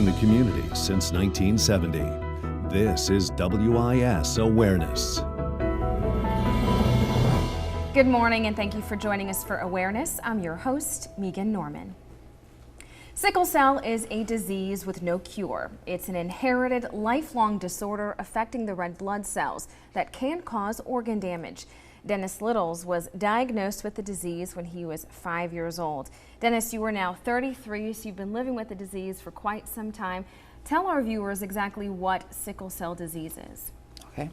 In the community since 1970. This is WIS Awareness. Good morning and thank you for joining us for Awareness. I'm your host, Megan Norman. Sickle cell is a disease with no cure. It's an inherited, lifelong disorder affecting the red blood cells that can cause organ damage. Dennis Littles was diagnosed with the disease when he was 5 years old. Dennis, you are now 33, so you've been living with the disease for quite some time. Tell our viewers exactly what sickle cell disease is. Okay.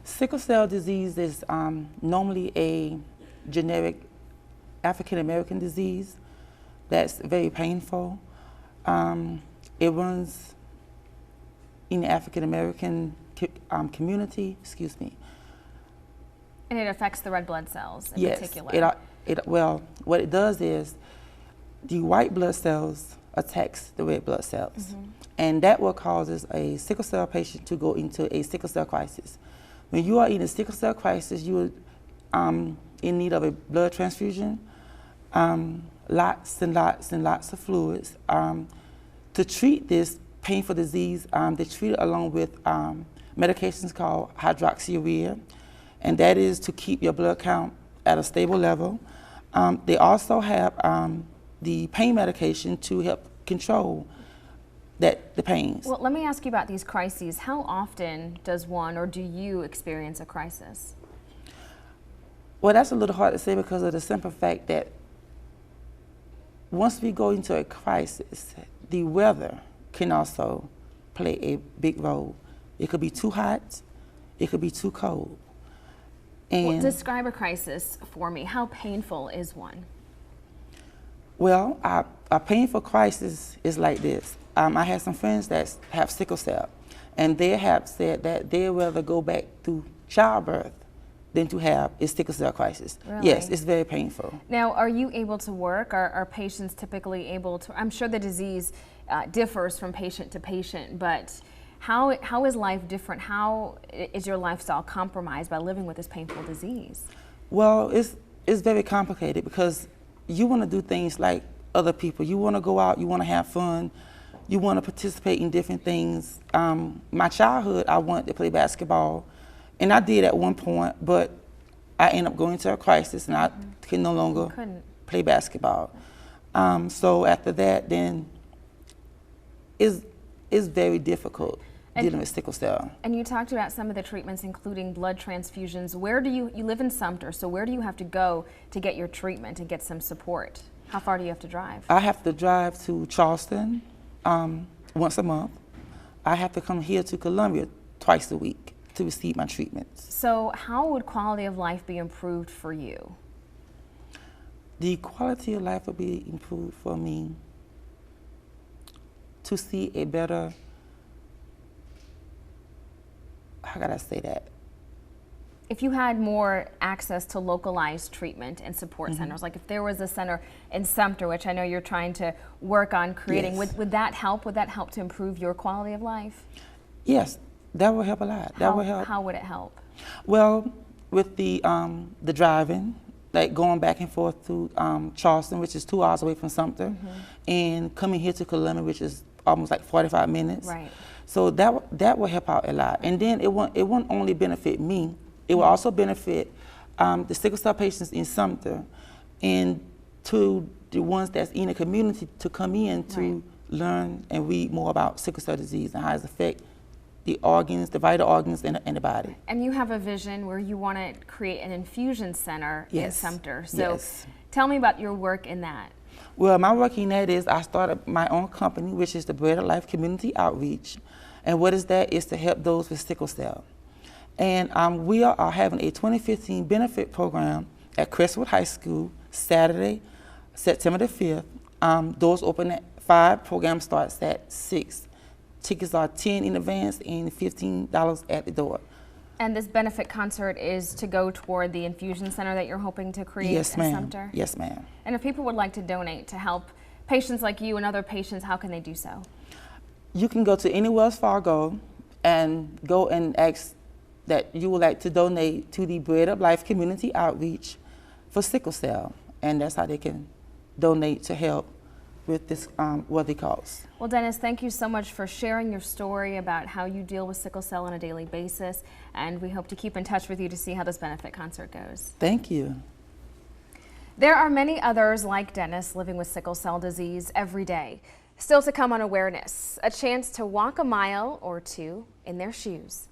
Sickle cell disease is normally a generic African American disease that's very painful. It runs in the African American community, And it affects the red blood cells in particular. Well, what it does is the white blood cells attacks the red blood cells. And that what causes a sickle cell patient to go into a sickle cell crisis. When you are in a sickle cell crisis, you are in need of a blood transfusion, lots and lots of fluids. To treat this painful disease, they treat it along with medications called hydroxyurea, and that is to keep your blood count at a stable level. They also have the pain medication to help control the pains. Well, let me ask you about these crises. How often does one or do you experience a crisis? Well, that's a little hard to say because of the simple fact that once we go into a crisis, the weather can also play a big role. It could be too hot, it could be too cold. Well, describe a crisis for me. How painful is one? Well, a painful crisis is like this. I have some friends that have sickle cell, and they have said that they'd rather go back through childbirth than to have a sickle cell crisis. Really? Yes, it's very painful. Now, are you able to work? Are patients typically able to? I'm sure the disease differs from patient to patient, but how is life different? How is your lifestyle compromised by living with this painful disease? Well, it's very complicated because you want to do things like other people. You want to go out, you want to have fun, you want to participate in different things. My childhood, I wanted to play basketball, and I did at one point, but I ended up going into a crisis and I could no longer play basketball. So after that, then it's very difficult dealing with sickle cell. And you talked about some of the treatments, including blood transfusions. Where do you live in Sumter, so where do you have to go to get your treatment and get some support? How far do you have to drive? I have to drive to Charleston once a month. I have to come here to Columbia twice a week to receive my treatments. So how would quality of life be improved for you? The quality of life would be improved for me to see a better, how can I say that? If you had more access to localized treatment and support centers, like if there was a center in Sumter, which I know you're trying to work on creating, yes. would that help? Would that help to improve your quality of life? Yes, that would help a lot. That would help. How would it help? Well, with the driving, like going back and forth to Charleston, which is 2 hours away from Sumter, and coming here to Columbia, which is almost like 45 minutes. Right. So that will help out a lot. And then it won't only benefit me, it will also benefit the sickle cell patients in Sumter and to the ones that's in the community to come in to learn and read more about sickle cell disease and how it affects the organs, the vital organs in the body. And you have a vision where you want to create an infusion center in Sumter. So tell me about your work in that. Well, my work in that is I started my own company, which is the Bread of Life Community Outreach. And what is that? Is to help those with sickle cell. And we are having a 2015 benefit program at Crestwood High School, Saturday, September the 5th. Doors open at 5, program starts at 6. Tickets are $10 in advance and $15 at the door. And this benefit concert is to go toward the infusion center that you're hoping to create in Sumter? Yes, ma'am. And if people would like to donate to help patients like you and other patients, how can they do so? You can go to any Wells Fargo and go and ask that you would like to donate to the Bread of Life Community Outreach for sickle cell. And that's how they can donate to help with this worthy cause. Well, Dennis, thank you so much for sharing your story about how you deal with sickle cell on a daily basis, and we hope to keep in touch with you to see how this benefit concert goes. Thank you. There are many others like Dennis living with sickle cell disease every day. Still to come on Awareness, a chance to walk a mile or two in their shoes.